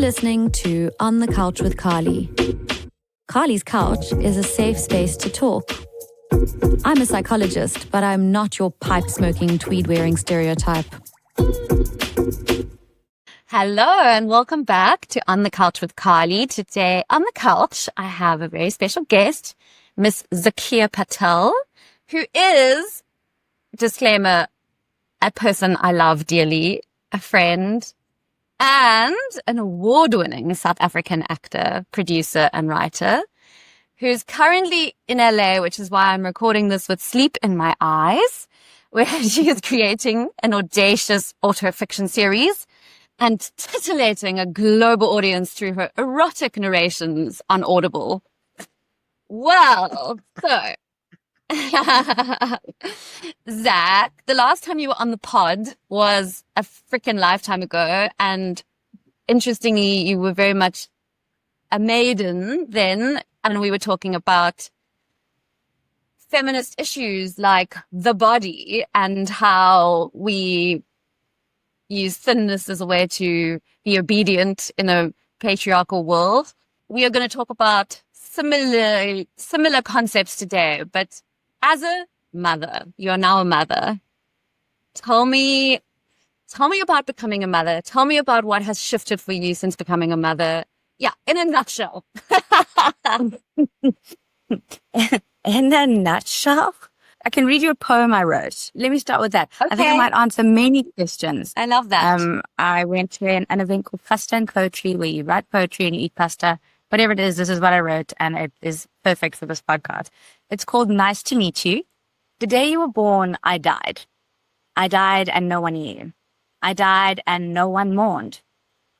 listening to On the Couch with Carly. Carly's couch is a safe space to talk. I'm a psychologist, but I'm not your pipe-smoking, tweed-wearing stereotype. Hello and welcome back to On the Couch with Carly. Today on the couch, I have a very special guest, Miss Zakeeya Patel, who is, disclaimer, a person I love dearly, a friend, and an award-winning South African actor, producer, and writer who's currently in LA, which is why I'm recording this with sleep in my eyes, where she is creating an audacious autofiction series and titillating a global audience through her erotic narrations on Audible. Well, so, Zach, the last time you were on the pod was a freaking lifetime ago, and interestingly, you were very much a maiden then, and we were talking about feminist issues like the body and how we use thinness as a way to be obedient in a patriarchal world. We are going to talk about similar concepts today, but as a mother, you're now a mother. Tell me about becoming a mother. Tell me about what has shifted for you since becoming a mother. Yeah, in a nutshell. In a nutshell, I can read you a poem I wrote. Let me start with that. Okay. I think it might answer many questions. I love that. I went to an event called Pasta and Poetry where you write poetry and you eat pasta. Whatever it is, this is what I wrote, and it is perfect for this podcast. It's called Nice to Meet You. The day you were born, I died. I died and no one knew. I died and no one mourned.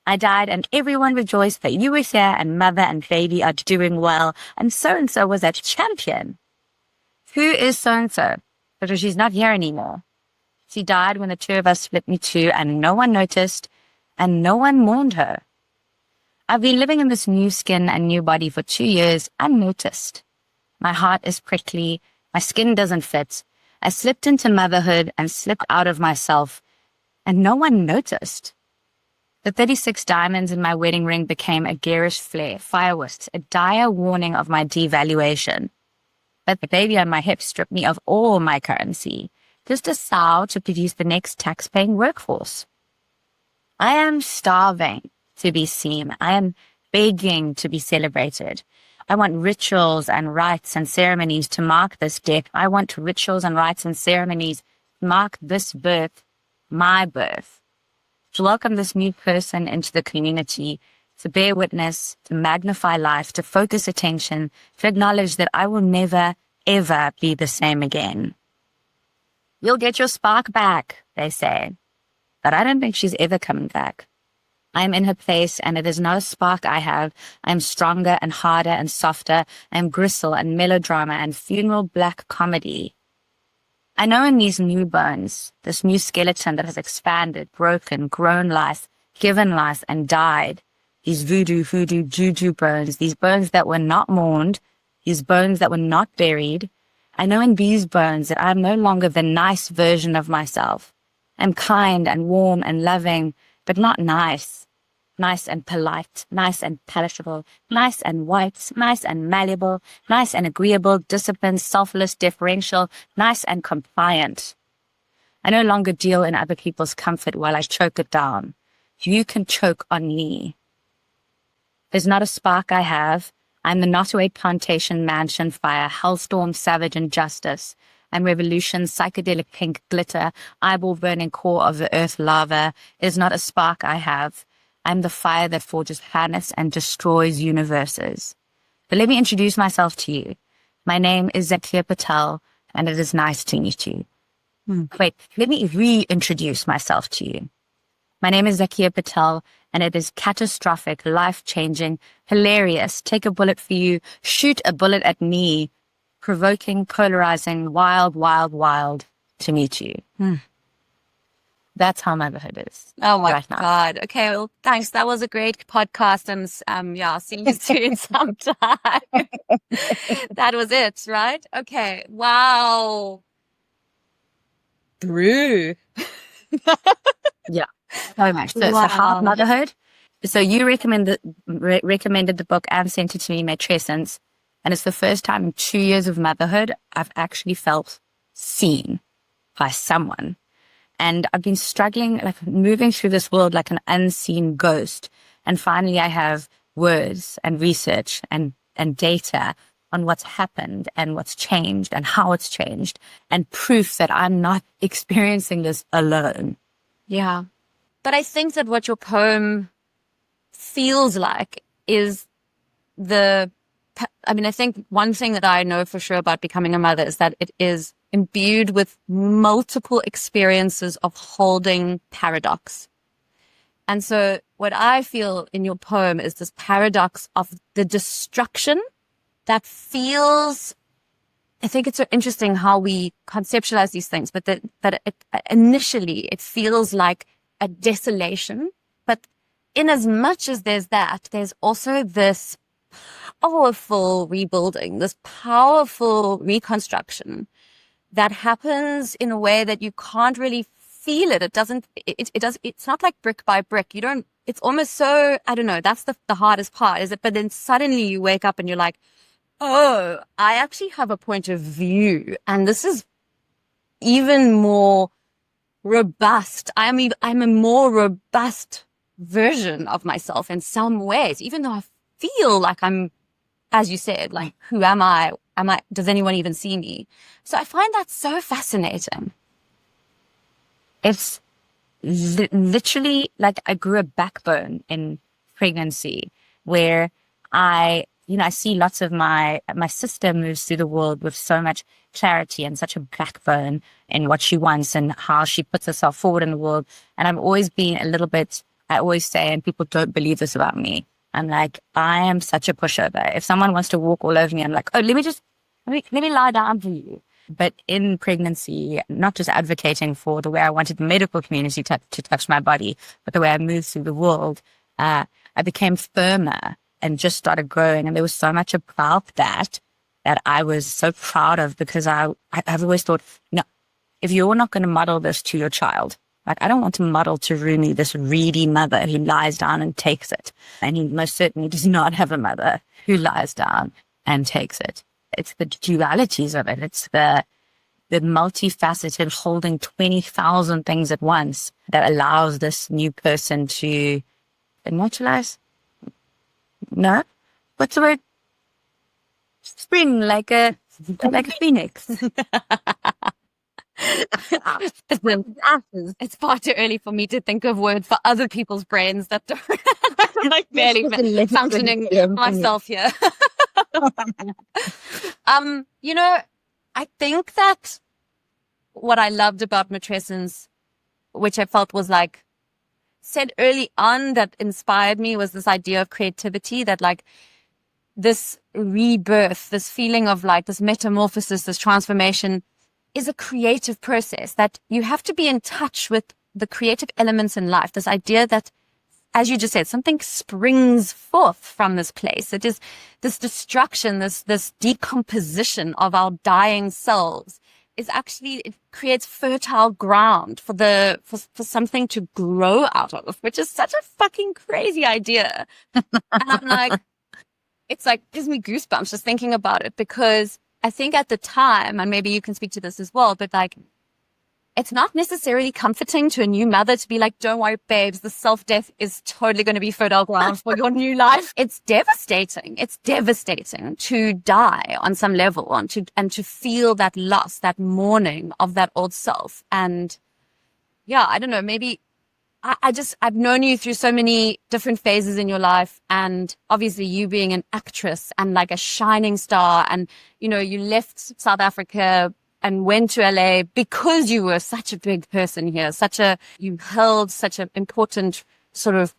I died and everyone rejoiced that you were here and mother and baby are doing well, and so was that champion. Who is so-and-so? Because she's not here anymore. She died when the two of us split me two, and no one noticed, and no one mourned her. I've been living in this new skin and new body for 2 years, unnoticed. My heart is prickly, my skin doesn't fit. I slipped into motherhood and slipped out of myself, and no one noticed. The 36 diamonds in my wedding ring became a garish flare, fireworks, a dire warning of my devaluation. But the baby on my hip stripped me of all my currency, just a sow to produce the next tax-paying workforce. I am starving to be seen. I am begging to be celebrated. I want rituals and rites and ceremonies to mark this death. I want rituals and rites and ceremonies to mark this birth, my birth. To welcome this new person into the community, to bear witness, to magnify life, to focus attention, to acknowledge that I will never, ever be the same again. You'll get your spark back, they say. But I don't think she's ever coming back. I am in her place, and it is not a spark I have. I am stronger and harder and softer. I am gristle and melodrama and funeral black comedy. I know in these new bones, this new skeleton that has expanded, broken, grown life, given life, and died, these voodoo, juju bones, these bones that were not mourned, these bones that were not buried, I know in these bones that I am no longer the nice version of myself. I'm kind and warm and loving, but not nice. Nice and polite, nice and palatable, nice and white, nice and malleable, nice and agreeable, disciplined, selfless, deferential, nice and compliant. I no longer deal in other people's comfort while I choke it down. You can choke on me. There's not a spark I have. I'm the Nottoway plantation mansion fire, hellstorm, savage injustice. I'm revolution, psychedelic pink glitter, eyeball-burning core of the earth lava. It is not a spark I have. I'm the fire that forges planets and destroys universes. But let me introduce myself to you. My name is Zakeeya Patel, and it is nice to meet you. Wait, let me reintroduce myself to you. My name is Zakeeya Patel, and it is catastrophic, life-changing, hilarious, take a bullet for you, shoot a bullet at me, provoking, polarizing, wild, wild, wild to meet you. That's how motherhood is. Oh my right now. God. Okay. Well, thanks. That was a great podcast. And yeah, see you soon sometime. That was it, right? Okay. Wow. Brew. Yeah. So much. So it's the heart of motherhood. So you recommended the book and sent it to me, Matrescence. And it's the first time in 2 years of motherhood I've actually felt seen by someone. And I've been struggling, like moving through this world like an unseen ghost. And finally I have words and research and data on what's happened and what's changed and how it's changed, and proof that I'm not experiencing this alone. Yeah. But I think that what your poem feels like is I think one thing that I know for sure about becoming a mother is that it is imbued with multiple experiences of holding paradox. And so what I feel in your poem is this paradox of the destruction that feels, I think it's so interesting how we conceptualize these things, but initially it feels like a desolation. But in as much as there's that, there's also this powerful rebuilding, this powerful reconstruction that happens in a way that you can't really feel it. It's not like brick by brick. It's almost so, I don't know, that's the hardest part, is it? But then suddenly you wake up and you're like, oh, I actually have a point of view, and this is even more robust. I'm a more robust version of myself in some ways, even though I feel like I'm, as you said, like, who am I? Does anyone even see me? So I find that so fascinating. It's literally like I grew a backbone in pregnancy, where I see lots of my sister moves through the world with so much clarity and such a backbone in what she wants and how she puts herself forward in the world. And I've always been I always say, and people don't believe this about me, I'm like, I am such a pushover. If someone wants to walk all over me, I'm like, oh, let me lie down for you. But in pregnancy, not just advocating for the way I wanted the medical community to touch my body, but the way I moved through the world, I became firmer and just started growing. And there was so much about that I was so proud of, because I've always thought, no, if you're not going to model this to your child, like, I don't want to model to Rumi this reedy mother who lies down and takes it. And he most certainly does not have a mother who lies down and takes it. It's the dualities of it. It's the multifaceted holding 20,000 things at once that allows this new person to immortalize. No? What's the word? Spring like a phoenix. It's far too early for me to think of words for other people's brains that don't I'm like barely functioning myself here. I think that what I loved about Matrescence, which I felt was like said early on that inspired me, was this idea of creativity, that like this rebirth, this feeling of like this metamorphosis, this transformation is a creative process, that you have to be in touch with the creative elements in life. This idea that, as you just said, something springs forth from this place. It is this destruction, this decomposition of our dying selves is actually, it creates fertile ground for something to grow out of, which is such a fucking crazy idea. And I'm like, it's like, gives me goosebumps just thinking about it, because I think at the time, and maybe you can speak to this as well, but like, it's not necessarily comforting to a new mother to be like, don't worry, babes, the self-death is totally going to be fertile ground for your new life. It's devastating. It's devastating to die on some level and to feel that loss, that mourning of that old self. And yeah, I don't know, maybe I've known you through so many different phases in your life, and obviously you being an actress and like a shining star, and you left South Africa and went to LA because you were such a big person here, you held such an important sort of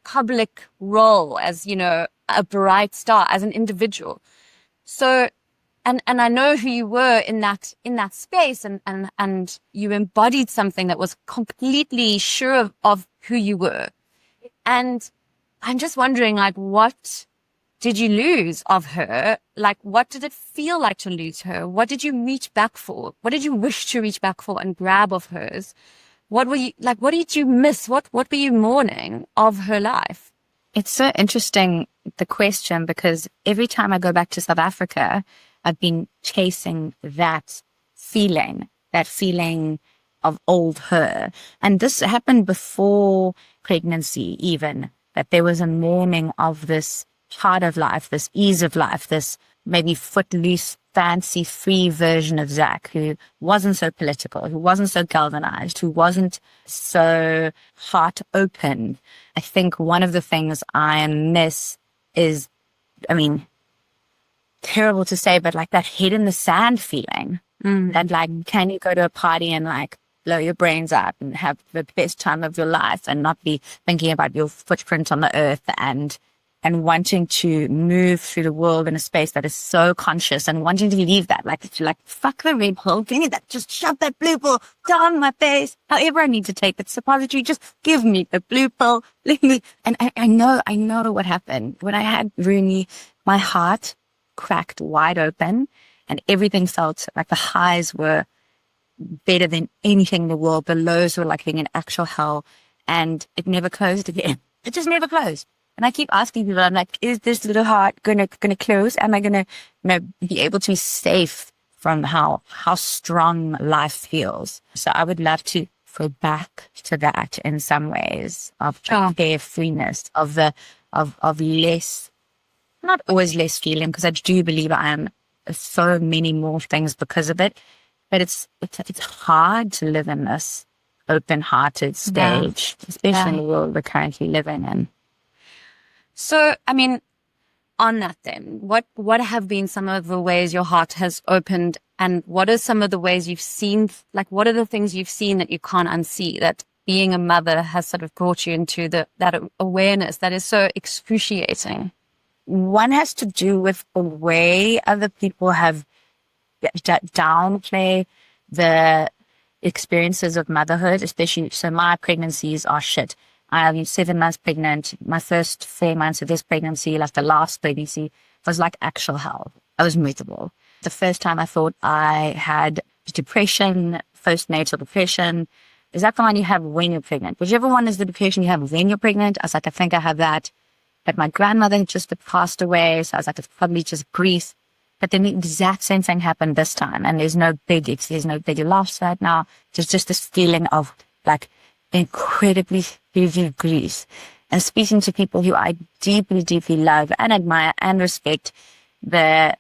public role as, a bright star as an individual. So, and I know who you were in that space, and you embodied something that was completely sure of who you were. And I'm just wondering, like, what did you lose of her? Like, what did it feel like to lose her? What did you reach back for? What did you wish to reach back for and grab of hers what were you like? What did you miss? What were you mourning of her life? It's so interesting, the question, because every time I go back to South Africa, I've been chasing that feeling of old her. And this happened before pregnancy even, that there was a mourning of this part of life, this ease of life, this maybe footloose, fancy free version of Zach, who wasn't so political, who wasn't so galvanized, who wasn't so heart open. I think one of the things I miss is, I mean, terrible to say, but like that head in the sand feeling. That like, can you go to a party and like blow your brains out and have the best time of your life and not be thinking about your footprint on the earth and wanting to move through the world in a space that is so conscious and wanting to leave that, like, fuck the red pill, give me that, just shove that blue pill down my face. However I need to take that suppository, just give me the blue pill. Let me, and I know what happened. When I had Rooney, my heart cracked wide open and everything felt like the highs were better than anything in the world. The lows were like being an actual hell, and it never closed again. It just never closed. And I keep asking people, I'm like, is this little heart gonna close? Am I gonna, be able to be safe from how strong life feels? So I would love to go back to that in some ways of carefreeness, of less, not always less feeling, because I do believe I am so many more things because of it. But it's hard to live in this open-hearted stage, especially in the world we're currently living in. So, I mean, on that then, what have been some of the ways your heart has opened, and what are some of the ways you've seen, like what are the things you've seen that you can't unsee, that being a mother has sort of brought you into that awareness that is so excruciating? One has to do with the way other people have downplay the experiences of motherhood, especially, so my pregnancies are shit. I'm 7 months pregnant. My first 4 months of this pregnancy, like the last pregnancy, was like actual hell. I was miserable. The first time I thought I had depression, postnatal depression. Is that the one you have when you're pregnant? Whichever one is the depression you have when you're pregnant, I was like, I think I have that. But my grandmother had just passed away, so I was like, it's probably just grief. But then the exact same thing happened this time, and there's no big loss right now. There's just this feeling of like incredibly heavy grief. And speaking to people who I deeply, deeply love and admire and respect, the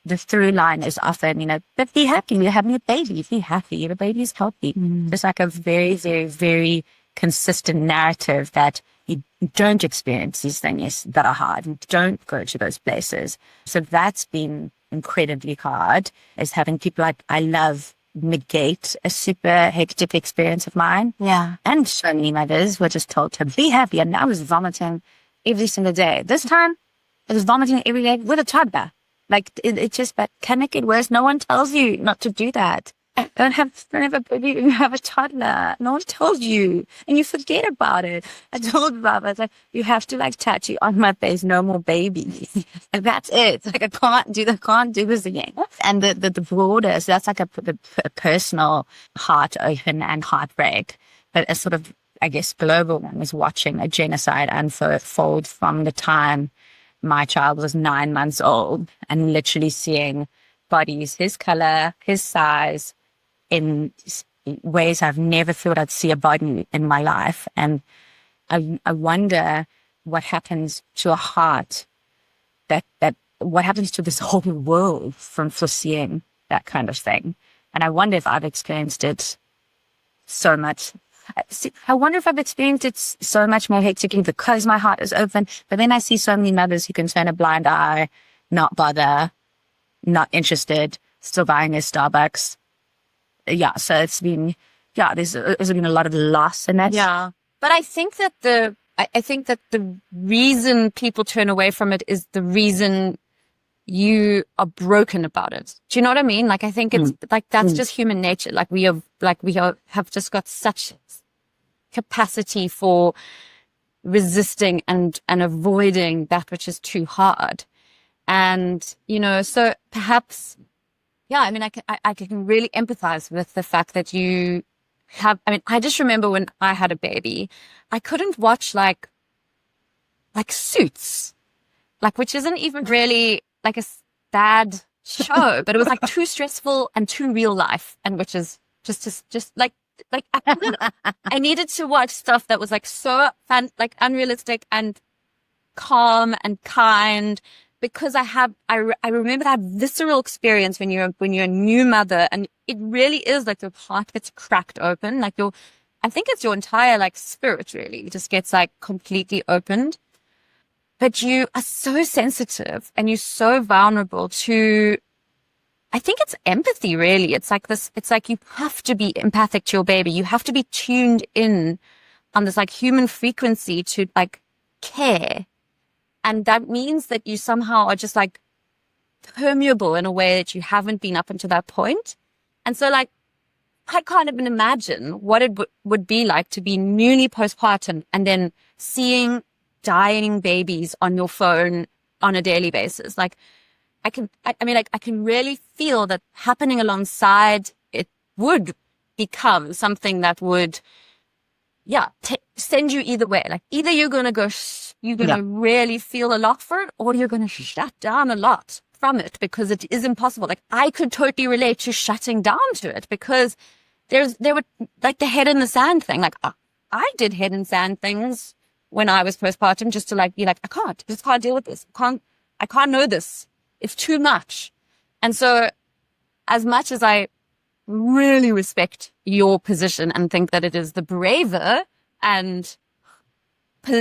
through line is often, but be happy, you're having a baby, be happy, your baby is healthy. It's like a very, very, very consistent narrative that you don't experience these things that are hard and don't go to those places. So that's been incredibly hard, is having people like I love negate a super hectic experience of mine. Yeah. And so many mothers were just told to be happy, and I was vomiting every single day. This time, I was vomiting every day with a toddler. Like, it just, but can it get worse? No one tells you not to do that. Don't have a baby, you have a toddler. No one told you. And you forget about it. I told Baba, I was like, you have to like tattoo on my face, no more babies. And that's it. Like, I can't do this again. And the broader, so that's like a personal heart open and heartbreak. But a sort of, I guess, global one was watching a genocide unfold from the time my child was 9 months old, and literally seeing bodies, his color, his size, in ways I've never thought I'd see a body in my life. And I wonder what happens to a heart, that what happens to this whole world from foreseeing that kind of thing. And I wonder if I've experienced it so much. I wonder if I've experienced it so much more hectically because my heart is open. But then I see so many mothers who can turn a blind eye, not bother, not interested, still buying their Starbucks. Yeah, so it's been, there's been a lot of loss in that. Yeah, but I think that the reason people turn away from it is the reason you are broken about it. Do you know what I mean? Like, I think it's like, that's just human nature. Like we have just got such capacity for resisting and avoiding that which is too hard. And, so perhaps, I mean, I can really empathize with the fact that you I just remember when I had a baby, I couldn't watch like Suits, which isn't even really like a sad show, but it was like too stressful and too real life, and which is just like I needed to watch stuff that was like so unrealistic and calm and kind, because I remember that visceral experience when you're a new mother, and it really is like your heart gets cracked open, I think it's your entire like spirit really just gets like completely opened. But you are so sensitive and you're so vulnerable to, I think it's empathy really. It's like you have to be empathic to your baby. You have to be tuned in on this like human frequency to like care. And that means that you somehow are just like permeable in a way that you haven't been up until that point. And so like, I can't even imagine what it would be like to be newly postpartum and then seeing dying babies on your phone on a daily basis. Like I can really feel that happening alongside it would become something that would, send you either way. Like either you're going to really feel a lot for it, or you're going to shut down a lot from it because it is impossible. Like I could totally relate to shutting down to it because there were like the head in the sand thing. Like I did head in sand things when I was postpartum, just to like be like, I just can't deal with this. I can't know this. It's too much. And so as much as I really respect your position and think that it is the braver and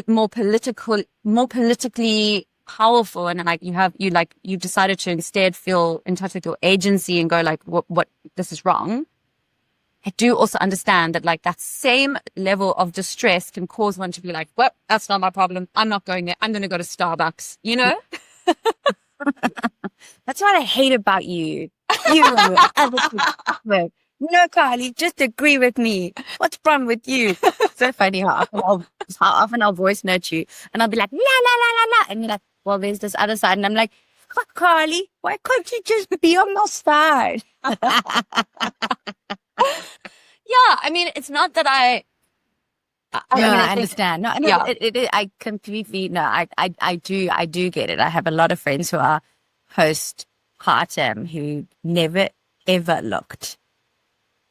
more politically powerful, and like you decided to instead feel in touch with your agency and go like, what this is wrong. I do also understand that like that same level of distress can cause one to be like, well, that's not my problem. I'm not going there. I'm going to go to Starbucks, you know? That's what I hate about you. No, Carly, just agree with me. What's wrong with you? So funny how often I'll voice note you and I'll be like, la, la, la, la, la. And you're like, well, there's this other side. And I'm like, Carly, why can't you just be on my side? Yeah, I mean, it's not that I understand. No, I completely, I do get it. I have a lot of friends who are postpartum who never ever looked.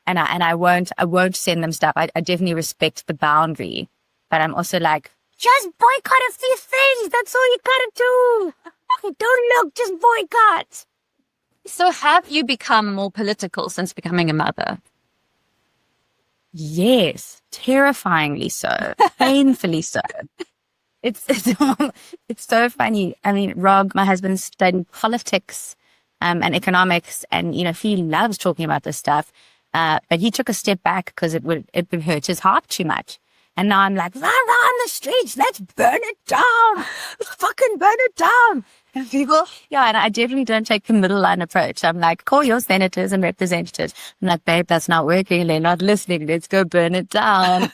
And I won't send them stuff. I definitely respect the boundary, but I'm also like, just boycott a few things. That's all you gotta do. Don't look, just boycott. So have you become more political since becoming a mother? Yes, terrifyingly so, painfully so. It's so funny. I mean, Rob, my husband, studied politics and economics, and he loves talking about this stuff. But he took a step back because it would hurt his heart too much. And now I'm like, rah, rah on the streets, let's burn it down, let's fucking burn it down. And people, and I definitely don't take the middle line approach. I'm like, call your senators and representatives. I'm like, babe, that's not working. They're not listening. Let's go burn it down.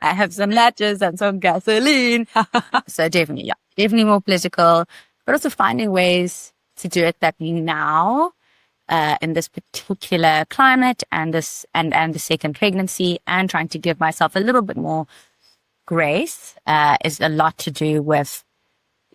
I have some matches and some gasoline. So definitely more political, but also finding ways to do it that we now, in this particular climate and the second pregnancy, and trying to give myself a little bit more grace, is a lot to do with,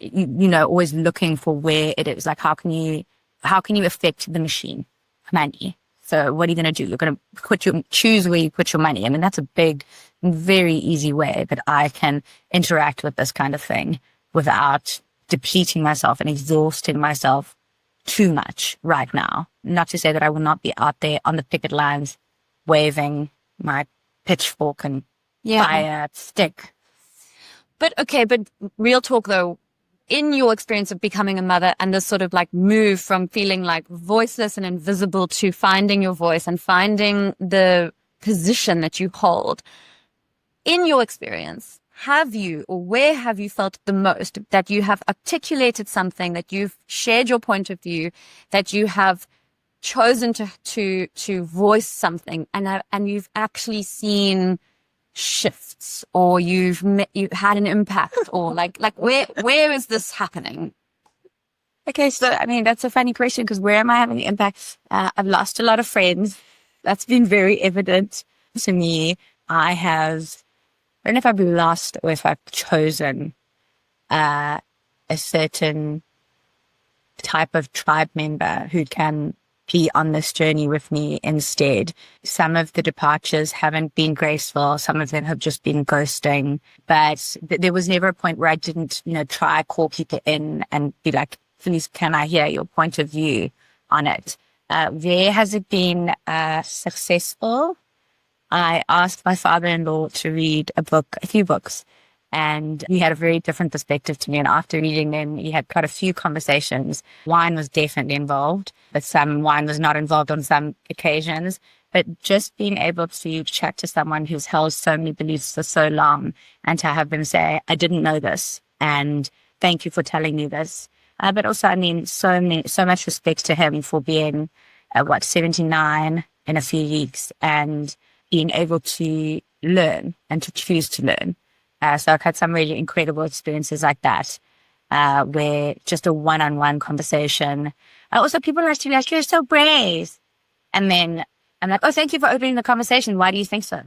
always looking for where it is. Like, how can you affect the machine money? So what are you going to do? You're going to choose where you put your money. I mean, that's a big, very easy way that I can interact with this kind of thing without depleting myself and exhausting myself too much right now. Not to say that I will not be out there on the picket lines waving my pitchfork and fire stick. But real talk though, in your experience of becoming a mother and this sort of like move from feeling like voiceless and invisible to finding your voice and finding the position that you hold, in your experience, where have you felt the most that you have articulated something, that you've shared your point of view, that you have chosen to voice something, and you've actually seen shifts, or you've had an impact, or like where is this happening? Okay, so I mean, that's a funny question, because where am I having an impact? I've lost a lot of friends. that's been very evident to me. I don't know if I've lost or if I've chosen a certain type of tribe member who can be on this journey with me instead. Some of the departures haven't been graceful. Some of them have just been ghosting. But there was never a point where I didn't, try call people in and be like, please, can I hear your point of view on it? Where has it been successful? I asked my father-in-law to read a few books, and he had a very different perspective to me. And after reading them, he had quite a few conversations. Wine was definitely involved, but some wine was not involved on some occasions. But just being able to chat to someone who's held so many beliefs for so long and to have them say, I didn't know this, and thank you for telling me this. But also, so much respect to him for being, 79 in a few weeks and being able to learn and to choose to learn. So I've had some really incredible experiences like that, where just a one-on-one conversation. Also, people are actually like, you're so brave. And then I'm like, oh, thank you for opening the conversation. Why do you think so?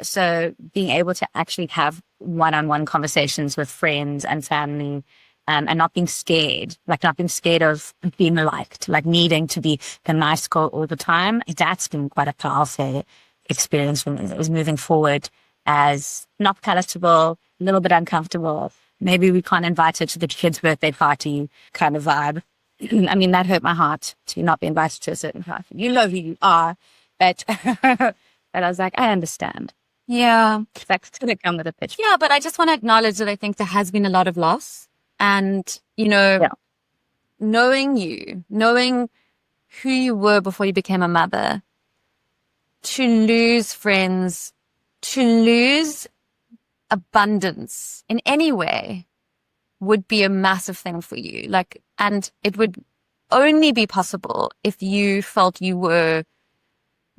So being able to actually have one-on-one conversations with friends and family, and not being scared, not being scared of being liked, needing to be the nice girl all the time. That's been quite a powerful experience for me. It was moving forward as not palatable, a little bit uncomfortable. Maybe we can't invite her to the kid's birthday party kind of vibe. That hurt my heart to not be invited to a certain party. You know who you are, but but I was like, I understand. Yeah. That's going to come with a pitch. Yeah, but I just want to acknowledge that I think there has been a lot of loss. And, knowing who you were before you became a mother, to lose friends, to lose abundance in any way would be a massive thing for you. And it would only be possible if you felt you were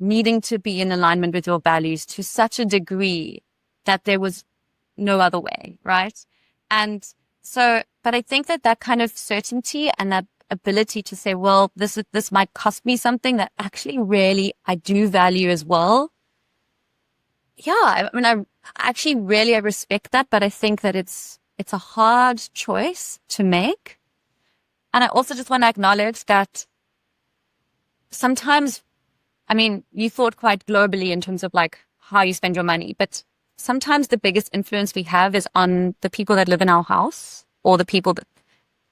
needing to be in alignment with your values to such a degree that there was no other way, right? And so, but I think that kind of certainty and that ability to say, well, this might cost me something that actually really I do value as well. Yeah, I actually really respect that, but I think that it's a hard choice to make. And I also just want to acknowledge that sometimes, you thought quite globally in terms of how you spend your money, but sometimes the biggest influence we have is on the people that live in our house or the people that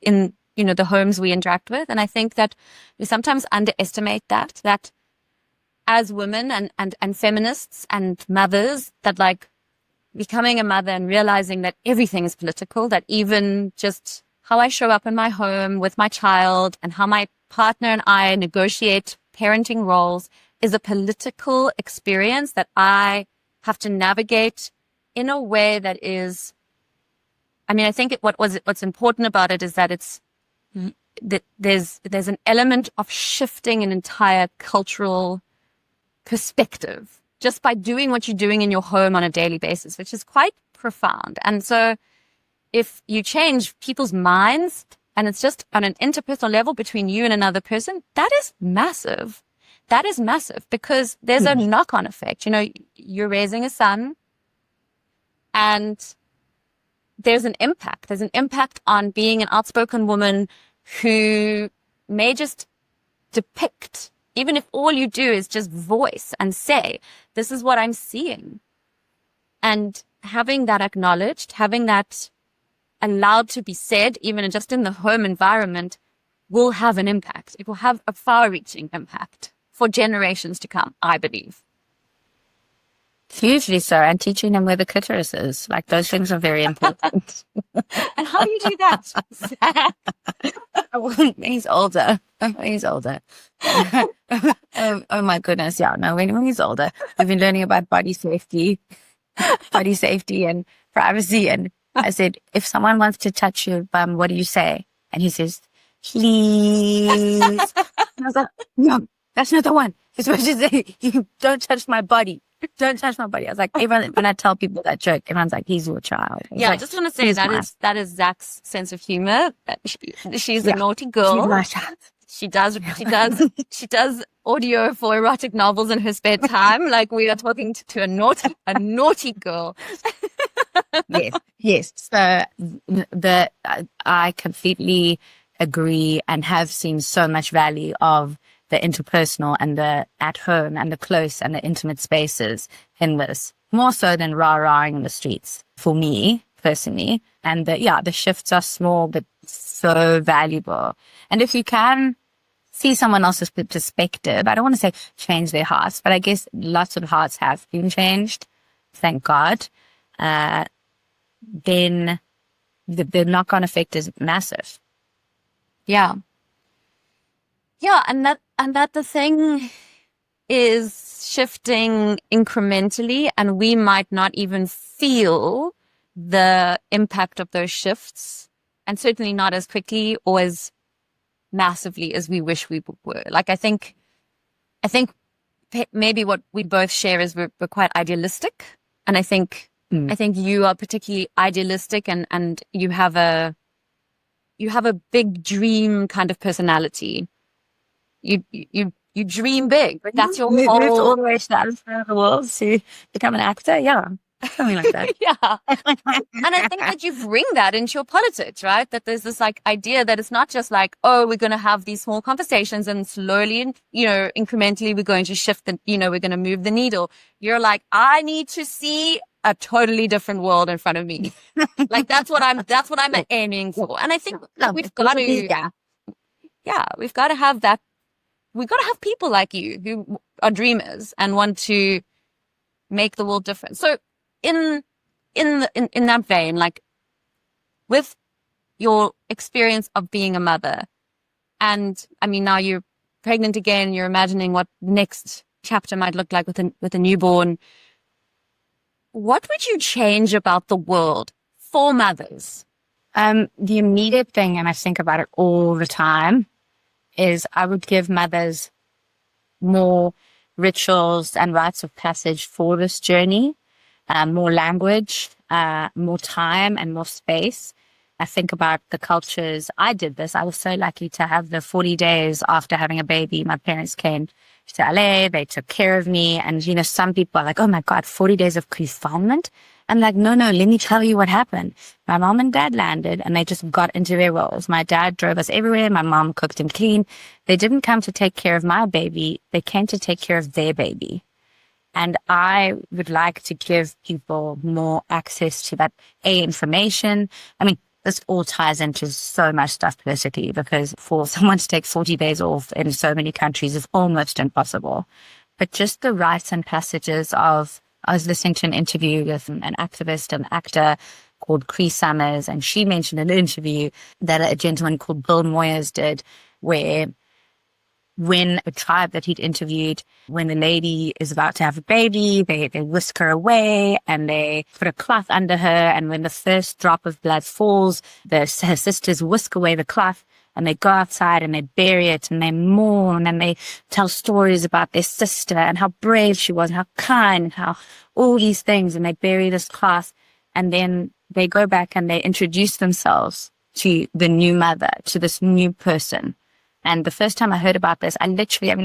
in, the homes we interact with. And I think that we sometimes underestimate that as women and feminists and mothers, that becoming a mother and realizing that everything is political, that even just how I show up in my home with my child and how my partner and I negotiate parenting roles is a political experience that I have to navigate in a way that is, I think what's important about it is that there's an element of shifting an entire cultural perspective just by doing what you're doing in your home on a daily basis, which is quite profound. And so if you change people's minds and it's just on an interpersonal level between you and another person, that is massive. That is massive because there's a knock-on effect. You're raising a son and there's an impact. There's an impact on being an outspoken woman who may just depict, even if all you do is just voice and say, this is what I'm seeing. And having that acknowledged, having that allowed to be said, even just in the home environment, will have an impact. It will have a far-reaching impact for generations to come, I believe. Hugely so, and teaching them where the clitoris is. Those things are very important. And how do you do that? He's older. He's older. Oh my goodness, yeah. No, when he's older, I've been learning about body safety and privacy. And I said, if someone wants to touch your bum, what do you say? And he says, please. And I was like, no, that's not the one. You're supposed to say, you don't touch my body. Don't touch my body. I was like, everyone, when I tell people that joke, everyone's like, he's your child. I just want to say that is Zach's sense of humor. She's a naughty girl. She's my child. She does audio for erotic novels in her spare time. Like we are talking to a naughty girl. Yes. So I completely agree and have seen so much value of the interpersonal and the at home and the close and the intimate spaces in this, more so than rah-rahing in the streets for me personally. And the shifts are small, but so valuable. And if you can see someone else's perspective, I don't want to say change their hearts, but I guess lots of hearts have been changed. Thank God. Then the knock-on effect is massive. Yeah. Yeah. And that the thing is shifting incrementally, and we might not even feel the impact of those shifts, and certainly not as quickly or as massively as we wish we were. Like, I think maybe what we both share is we're quite idealistic. And I think you are particularly idealistic, and you have a big dream kind of personality. You dream big. That's your Moved whole... all the way to the other side of the world to become an actor. Yeah. Something like that. Yeah. And I think that you bring that into your politics, right? That there's this like idea that it's not just like, oh, we're going to have these small conversations and slowly, incrementally we're going to shift we're going to move the needle. You're like, I need to see a totally different world in front of me. Like that's what I'm aiming for. And I think we've got to, we've got to have that. We've got to have people like you who are dreamers and want to make the world different. So in that vein, like with your experience of being a mother, and I mean, now you're pregnant again, you're imagining what next chapter might look like with a newborn. What would you change about the world for mothers? The immediate thing, and I think about it all the time, is I would give mothers more rituals and rites of passage for this journey, more language, more time and more space. I think about the cultures. I did this. I was so lucky to have the 40 days after having a baby. My parents came to LA. They took care of me. And, some people are like, oh my God, 40 days of confinement. I'm like, no, let me tell you what happened. My mom and dad landed and they just got into their roles. My dad drove us everywhere. My mom cooked and cleaned. They didn't come to take care of my baby. They came to take care of their baby. And I would like to give people more access to that information. I mean, this all ties into so much stuff politically, because for someone to take 40 days off in so many countries is almost impossible. But just the rites and passages of, I was listening to an interview with an activist, an actor called Cree Summers, and she mentioned in an interview that a gentleman called Bill Moyers did, where when a tribe that he'd interviewed, when the lady is about to have a baby, they whisk her away and they put a cloth under her. And when the first drop of blood falls, her sisters whisk away the cloth and they go outside and they bury it and they mourn and they tell stories about their sister and how brave she was and how kind and how all these things. And they bury this cloth and then they go back and they introduce themselves to the new mother, to this new person. And the first time I heard about this, I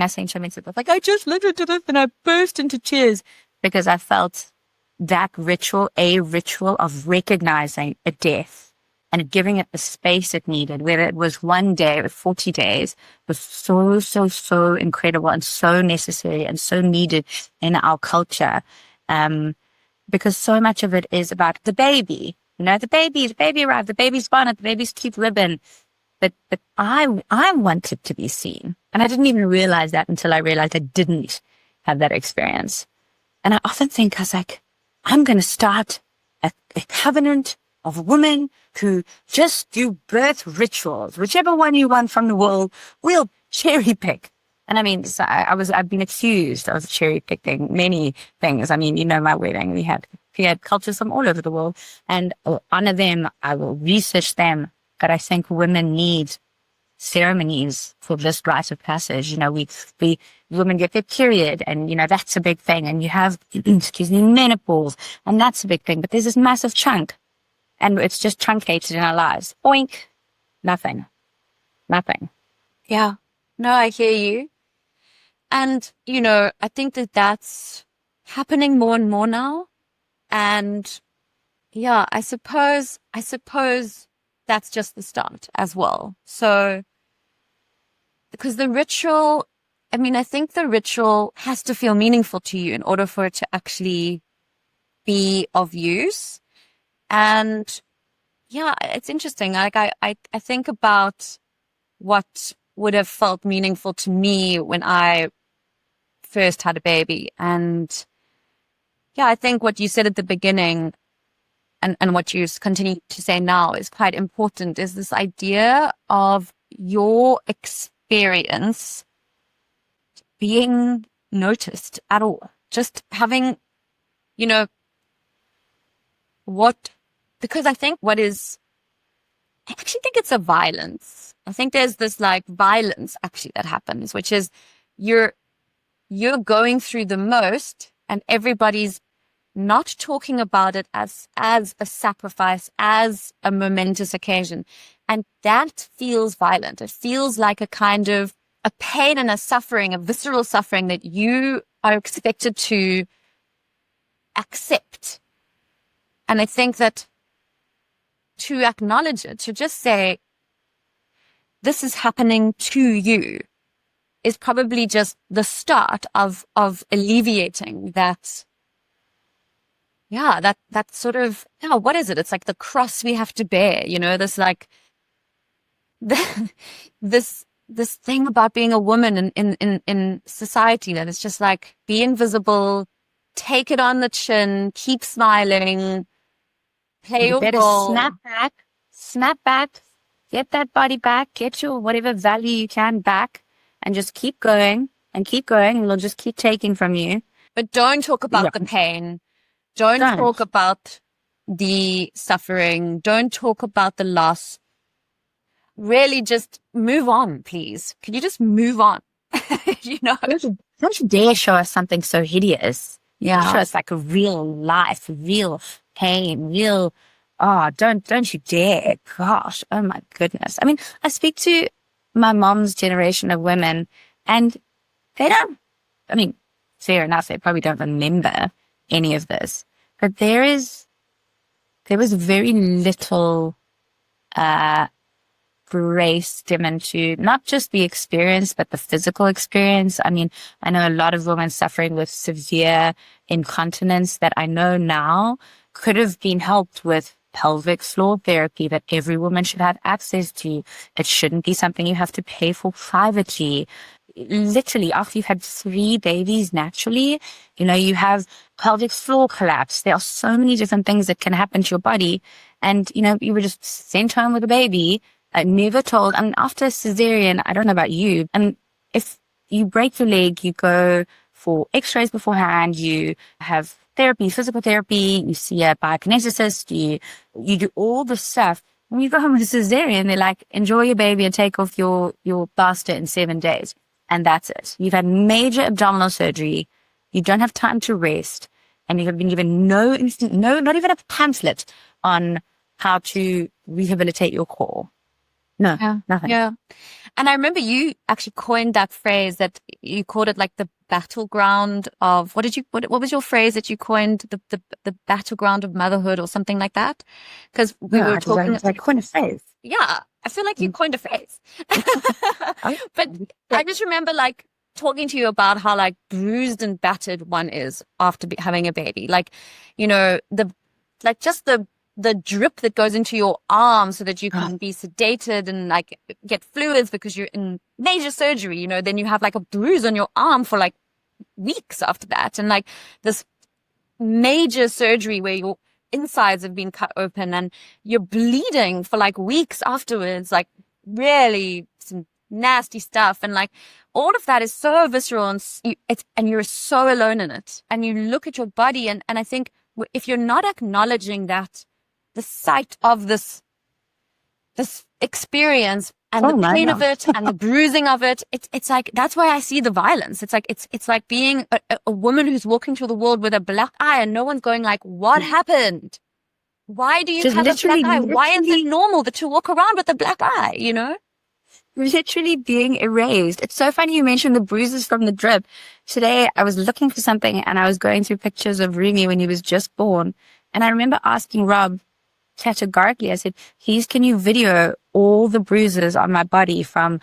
saying so many people, like, I just listened to this and I burst into tears because I felt that ritual, a ritual of recognizing a death and giving it the space it needed, whether it was 1 day or 40 days, was so incredible and so necessary and so needed in our culture. Because so much of it is about the baby, the baby arrived, the baby's bonnet, the baby's cute ribbon. But I wanted to be seen. And I didn't even realize that until I realized I didn't have that experience. And I often think, I was like, I'm going to start a covenant of women who just do birth rituals. Whichever one you want from the world, we'll cherry pick. And I mean, so I've been accused of cherry picking many things. I mean, my wedding, we had cultures from all over the world, and I'll honor them. I will research them. But I think women need ceremonies for this rite of passage. Women get their period and, that's a big thing. And you have, menopause, and that's a big thing. But there's this massive chunk and it's just truncated in our lives. Oink. Nothing. Yeah. No, I hear you. And, I think that that's happening more and more now. And yeah, I suppose that's just the start as well. So, because the ritual, I think the ritual has to feel meaningful to you in order for it to actually be of use. And yeah, it's interesting. Like I think about what would have felt meaningful to me when I first had a baby. And yeah, I think what you said at the beginning and what you continue to say now is quite important, is this idea of your experience being noticed at all. Just having, because I actually think it's a violence. I think there's this like violence actually that happens, which is you're going through the most and everybody's not talking about it as a sacrifice, as a momentous occasion. And that feels violent. It feels like a kind of a pain and a suffering, a visceral suffering that you are expected to accept. And I think that to acknowledge it, to just say, this is happening to you, is probably just the start of alleviating that. Yeah, that sort of, what is it? It's like the cross we have to bear, this like, this thing about being a woman in society that is just like, be invisible, take it on the chin, keep smiling, play your role. Snap back, get that body back, get your whatever value you can back, and just keep going, and we'll just keep taking from you. But don't talk about the pain. Don't talk about the suffering. Don't talk about the loss. Really just move on, please. Can you just move on? Don't you dare show us something so hideous. Yeah. Show us like a real life, real pain, don't you dare. Gosh, oh my goodness. I speak to my mom's generation of women and they don't, fair enough, they probably don't remember any of this, but there was very little grace given to not just the experience, but the physical experience. I know a lot of women suffering with severe incontinence that I know now could have been helped with pelvic floor therapy that every woman should have access to. It shouldn't be something you have to pay for privately. Literally, after you've had 3 babies naturally, you have pelvic floor collapse. There are so many different things that can happen to your body. And, you were just sent home with a baby, never told. After a cesarean, I don't know about you. And if you break your leg, you go for x-rays beforehand, you have therapy, physical therapy, you see a biokineticist, you do all the stuff. When you go home with a cesarean, they're like, enjoy your baby and take off your plaster in 7 days. And that's it. You've had major abdominal surgery. You don't have time to rest. And you have been given not even a pamphlet on how to rehabilitate your core. No, nothing. Yeah. And I remember you actually coined that phrase that you called it like the battleground of, what was your phrase that you coined? The battleground of motherhood or something like that? Because we were talking. I coined a phrase. Yeah. I feel like you coined a phrase. But I just remember like talking to you about how like bruised and battered one is after having a baby. Like, the drip that goes into your arm so that you can be sedated and like get fluids because you're in major surgery, then you have like a bruise on your arm for like weeks after that. And like this major surgery where your insides have been cut open and you're bleeding for like weeks afterwards, like really some nasty stuff. And like all of that is so visceral and you're so alone in it. And you look at your body and I think if you're not acknowledging that, the sight of this experience and the pain of it and the bruising of it, it's like, that's why I see the violence. It's like being a woman who's walking through the world with a black eye and no one's going like, what happened? Why do you have a black eye? Why is it normal that you walk around with a black eye, literally being erased. It's so funny you mentioned the bruises from the drip. Today I was looking for something and I was going through pictures of Rumi when he was just born. And I remember asking Rob categorically, I said, please, can you video all the bruises on my body from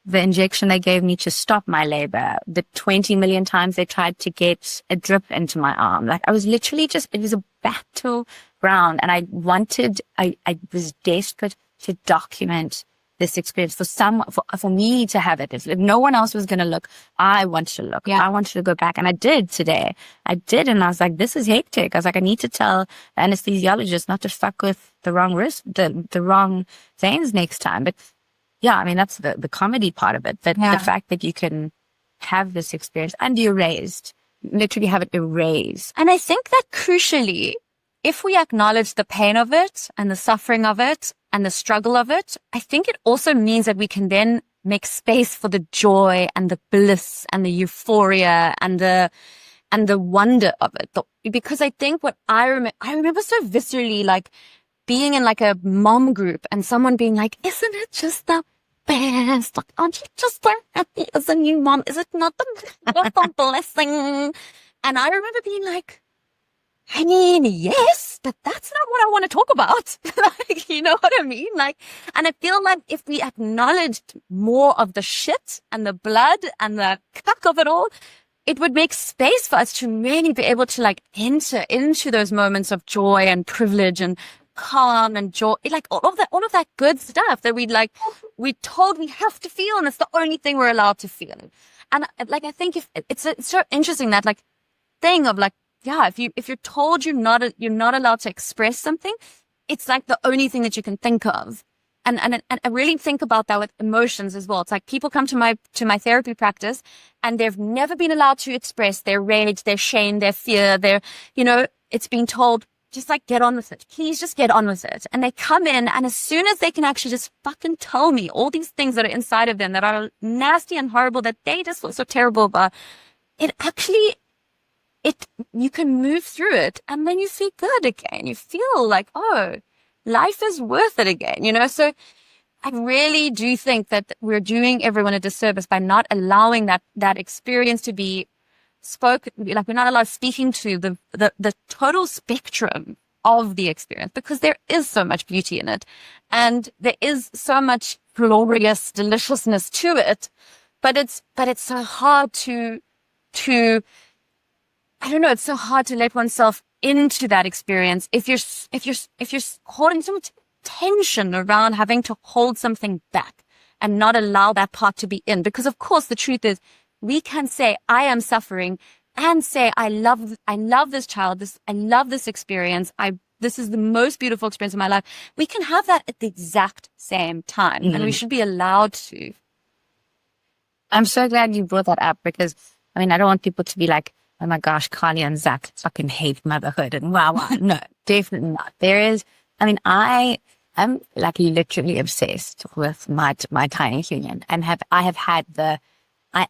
the injection they gave me to stop my labor, the 20 million times they tried to get a drip into my arm. Like I was literally it was a battleground, and I was desperate to document this experience for me to have it. If no one else was going to look, I wanted to look. Yeah. I wanted to go back, and I did today. I did, and I was like, this is hectic. I was like, I need to tell the anesthesiologist not to fuck with the wrong wrist, the wrong veins next time. But yeah, I mean, that's the comedy part of it. But the fact that you can have this experience and be erased, literally have it erased. And I think that crucially, if we acknowledge the pain of it and the suffering of it and the struggle of it, I think it also means that we can then make space for the joy and the bliss and the euphoria and the wonder of it. Because I think what I remember so viscerally, like being in like a mom group and someone being like, isn't it just the best? Like, aren't you just so happy as a new mom? Is it not the blessing? And I remember being like, I mean, yes, but that's not what I want to talk about. Like, you know what I mean? Like, and I feel like if we acknowledged more of the shit and the blood and the cuck of it all, it would make space for us to really be able to like enter into those moments of joy and privilege and calm and joy, like all of that good stuff that we're told we have to feel, and it's the only thing we're allowed to feel. And like, I think if it's so interesting, that like thing of like, yeah, if you're told you're not allowed to express something, it's like the only thing that you can think of. And I really think about that with emotions as well. It's like people come to my therapy practice and they've never been allowed to express their rage, their shame, their fear, it's being told, just like, get on with it. Please just get on with it. And they come in, and as soon as they can actually just fucking tell me all these things that are inside of them that are nasty and horrible, that they just feel so terrible about, you can move through it, and then you feel good again. You feel like, oh, life is worth it again, So I really do think that we're doing everyone a disservice by not allowing that experience to be spoken. Like, we're not allowed speaking to the total spectrum of the experience, because there is so much beauty in it, and there is so much glorious deliciousness to it. But it's so hard to I don't know. It's so hard to let oneself into that experience if you're holding so much tension around having to hold something back and not allow that part to be in. Because of course the truth is, we can say, I am suffering, and say, I love this child. I love this experience. This is the most beautiful experience of my life. We can have that at the exact same time, and we should be allowed to. I'm so glad you brought that up, because I mean, I don't want people to be like, oh my gosh, Carly and Zach fucking hate motherhood and wow. No, definitely not. I'm like literally obsessed with my tiny human, and I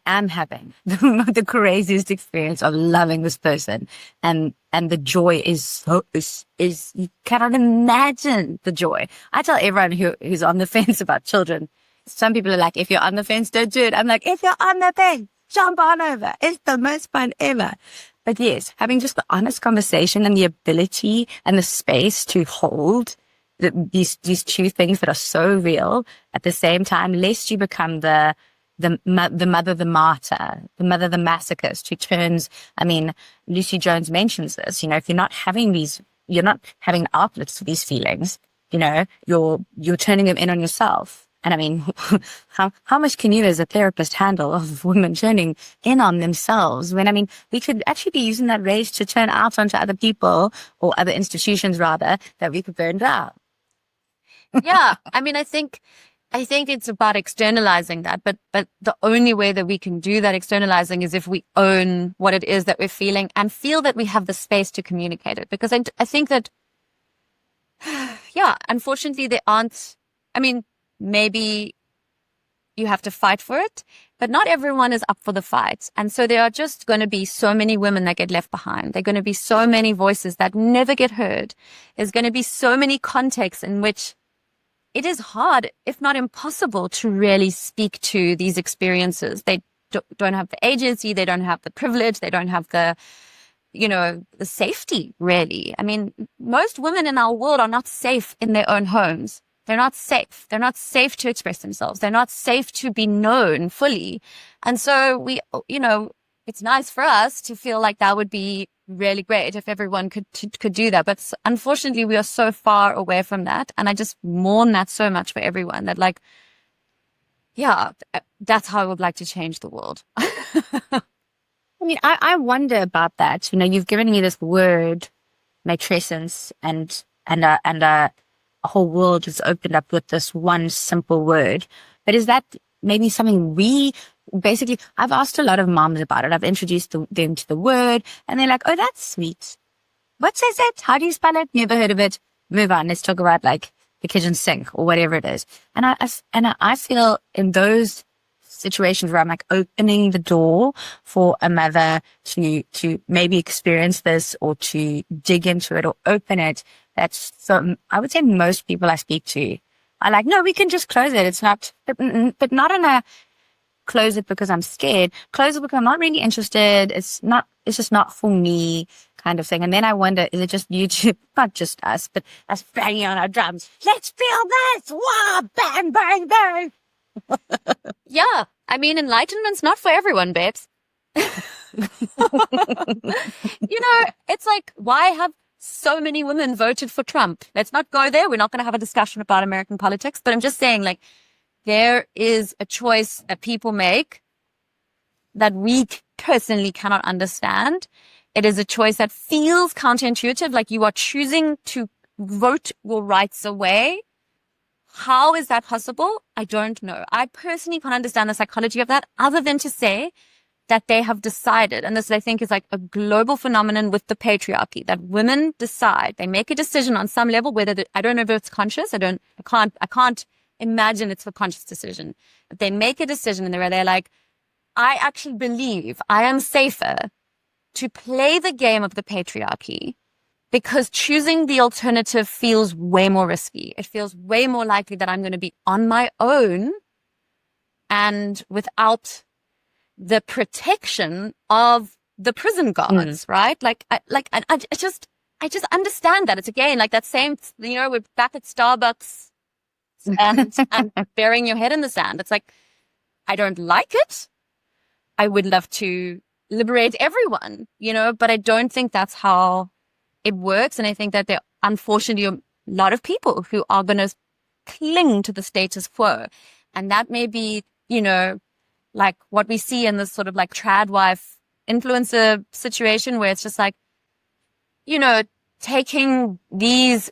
am having the craziest experience of loving this person, and the joy is you cannot imagine the joy. I tell everyone who's on the fence about children. Some people are like, if you're on the fence, don't do it. I'm like, if you're on the fence, jump on over. It's the most fun ever. But yes, having just the honest conversation and the ability and the space to hold these two things that are so real at the same time, lest you become the mother, the martyr, the mother, the masochist, who turns, I mean, Lucy Jones mentions this, if you're not having outlets for these feelings, you're turning them in on yourself. And I mean, how much can you as a therapist handle of women turning in on themselves, when, I mean, we could actually be using that rage to turn out onto other people, or other institutions rather, that we could burn down. Yeah. I mean, I think it's about externalizing that, but the only way that we can do that externalizing is if we own what it is that we're feeling and feel that we have the space to communicate it. Because I think that, yeah, unfortunately there aren't, I mean, maybe you have to fight for it, but not everyone is up for the fight. And so there are just going to be so many women that get left behind. There are going to be so many voices that never get heard. There's going to be so many contexts in which it is hard, if not impossible, to really speak to these experiences. They don't have the agency, they don't have the privilege, they don't have the, the safety, really. I mean, most women in our world are not safe in their own homes. They're not safe. They're not safe to express themselves. They're not safe to be known fully. And so it's nice for us to feel like that would be really great if everyone could do that. But unfortunately, we are so far away from that. And I just mourn that so much for everyone, that like, yeah, that's how I would like to change the world. I mean, I wonder about that. You've given me this word, matrescence, and a whole world has opened up with this one simple word. But is that maybe something basically, I've asked a lot of moms about it. I've introduced them to the word, and they're like, oh, that's sweet. What says it? How do you spell it? Never heard of it. Move on. Let's talk about like the kitchen sink or whatever it is. And I feel in those situations where I'm like opening the door for a mother to maybe experience this or to dig into it or open it. I would say most people I speak to are like, no, we can just close it. It's not, but not in a close it because I'm scared. Close it because I'm not really interested. It's just not for me kind of thing. And then I wonder, is it just YouTube? Not just us, but us banging on our drums. Let's feel this! Wow! Bang, bang, bang! Yeah. I mean, enlightenment's not for everyone, babes. It's like, why have so many women voted for Trump? Let's not go there. We're not going to have a discussion about American politics, but I'm just saying, like, there is a choice that people make that we personally cannot understand. It is a choice that feels counterintuitive, like you are choosing to vote your rights away. How is that possible? I don't know. I personally can't understand the psychology of that, other than to say that they have decided, and this I think is like a global phenomenon with the patriarchy, that women decide, they make a decision on some level, I don't know if it's conscious. I can't imagine it's a conscious decision, but they make a decision and they're like, I actually believe I am safer to play the game of the patriarchy because choosing the alternative feels way more risky. It feels way more likely that I'm going to be on my own and without the protection of the prison guards, right? I just understand that. It's again like that same, we're back at Starbucks and burying your head in the sand. It's like, I don't like it. I would love to liberate everyone, but I don't think that's how it works. And I think that there are unfortunately a lot of people who are going to cling to the status quo. And that may be, like what we see in this sort of like trad wife influencer situation where it's just like, taking these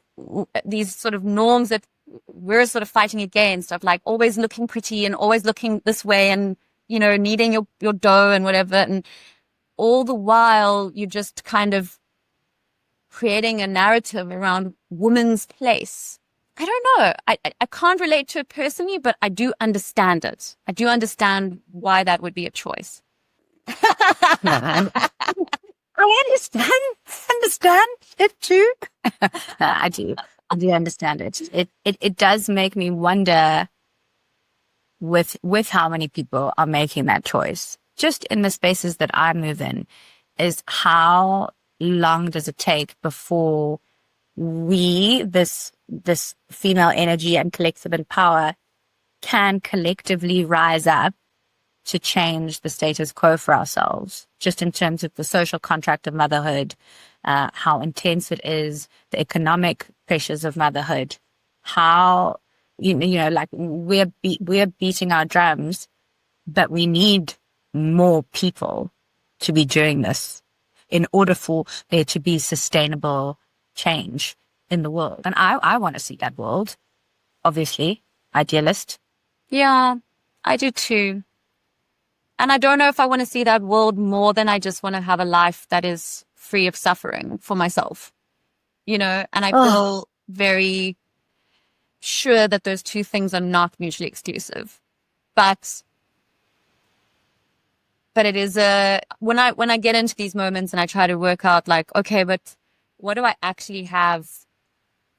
sort of norms that we're sort of fighting against, of like always looking pretty and always looking this way and, needing your dough and whatever. And all the while you're just kind of creating a narrative around woman's place. I don't know. I can't relate to it personally, but I do understand it. I do understand why that would be a choice. I understand it too. I do understand it. It does make me wonder with how many people are making that choice. Just in the spaces that I move in, is how long does it take before we, this female energy and collective and power, can collectively rise up to change the status quo for ourselves, just in terms of the social contract of motherhood, how intense it is, the economic pressures of motherhood, how, like we're beating our drums, but we need more people to be doing this in order for there to be sustainable change in the world. And I want to see that world, obviously, idealist. Yeah, I do too. And I don't know if I want to see that world more than I just want to have a life that is free of suffering for myself, and I feel very sure that those two things are not mutually exclusive. But it is when I get into these moments and I try to work out like, okay, but what do I actually have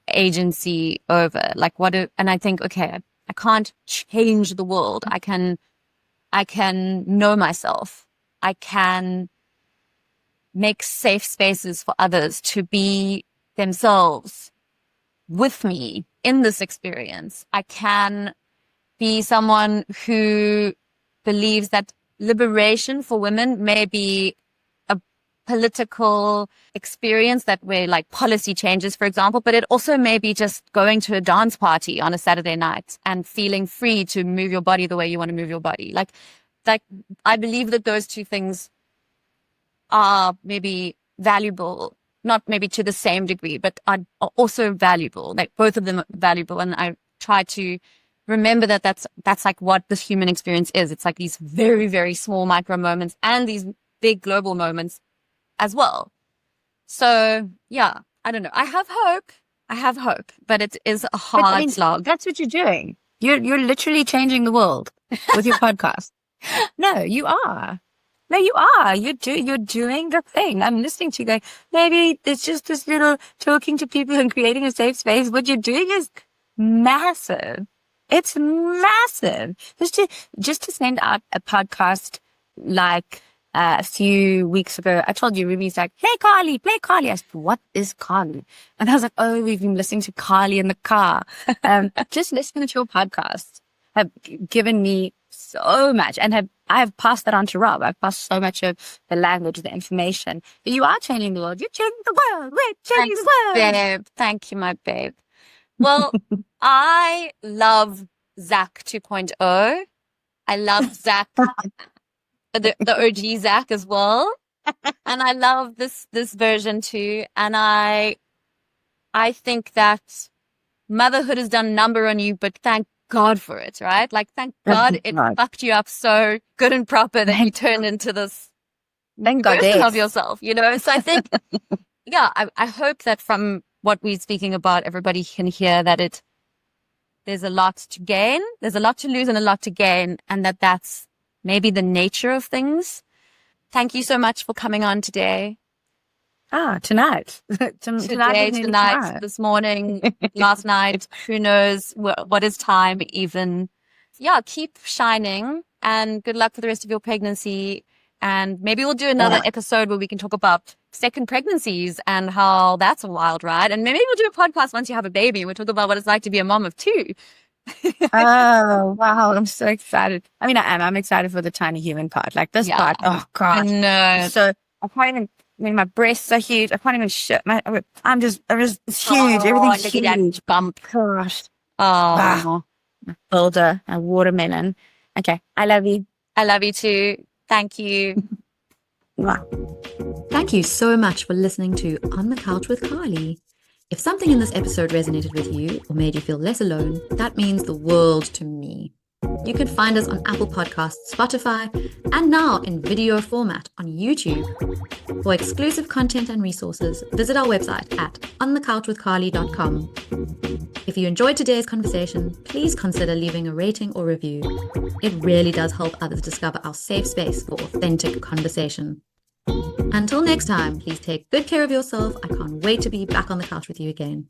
agency over? Like and I think, okay, I can't change the world. I can know myself. I can make safe spaces for others to be themselves with me in this experience. I can be someone who believes that liberation for women may be a political experience that where like policy changes, for example, but it also may be just going to a dance party on a Saturday night and feeling free to move your body the way you want to move your body. Like I believe that those two things are maybe valuable, not maybe to the same degree, but are also valuable. Like both of them are valuable. And I try to remember that that's like what this human experience is. It's like these very, very small micro moments and these big global moments as well. So yeah, I don't know. I have hope, but it is a hard slog. That's what you're doing. You're literally changing the world with your podcast. No, you are. No, you are. You're doing the thing. I'm listening to you going, maybe it's just this little talking to people and creating a safe space. What you're doing is massive. It's massive. Just to send out a podcast like a few weeks ago, I told you, Ruby's like, hey, Carly, play Carly. I said, what is Carly? And I was like, oh, we've been listening to Carly in the car. Just listening to your podcast have given me so much and I have passed that on to Rob. I've passed so much of the language, the information. But you are changing the world. You're changing the world. We're changing the world. Babe. Thank you, my babe. Well, I love Zach 2.0. I love Zach, the OG Zach as well. And I love this version too. And I think that motherhood has done a number on you, but thank God for it, right? Like, thank God it fucked you up so good and proper that you turned into this version of yourself, you know? So I think, yeah, I hope that from what we're speaking about, everybody can hear that there's a lot to gain, there's a lot to lose and a lot to gain, and that's maybe the nature of things. Thank you so much for coming on today. Tonight. Tonight, this morning, last night, who knows what is time even. Yeah, keep shining and good luck for the rest of your pregnancy. And maybe we'll do another episode where we can talk about second pregnancies and how that's a wild ride. And maybe we'll do a podcast once you have a baby. We'll talk about what it's like to be a mom of two. Oh, wow. I'm so excited. I mean, I'm excited for the tiny human part. Like this part. Oh, God. No. So I can't even, my breasts are huge. I can't even shit. I'm just it's huge. Everything's huge. That bump. Gosh. Oh. Boulder, a watermelon. Okay. I love you. I love you too. Thank you. Thank you so much for listening to On the Couch with Carly. If something in this episode resonated with you or made you feel less alone, that means the world to me. You can find us on Apple Podcasts, Spotify, and now in video format on YouTube. For exclusive content and resources, visit our website at onthecouchwithcarly.com. If you enjoyed today's conversation, please consider leaving a rating or review. It really does help others discover our safe space for authentic conversation. Until next time, please take good care of yourself. I can't wait to be back on the couch with you again.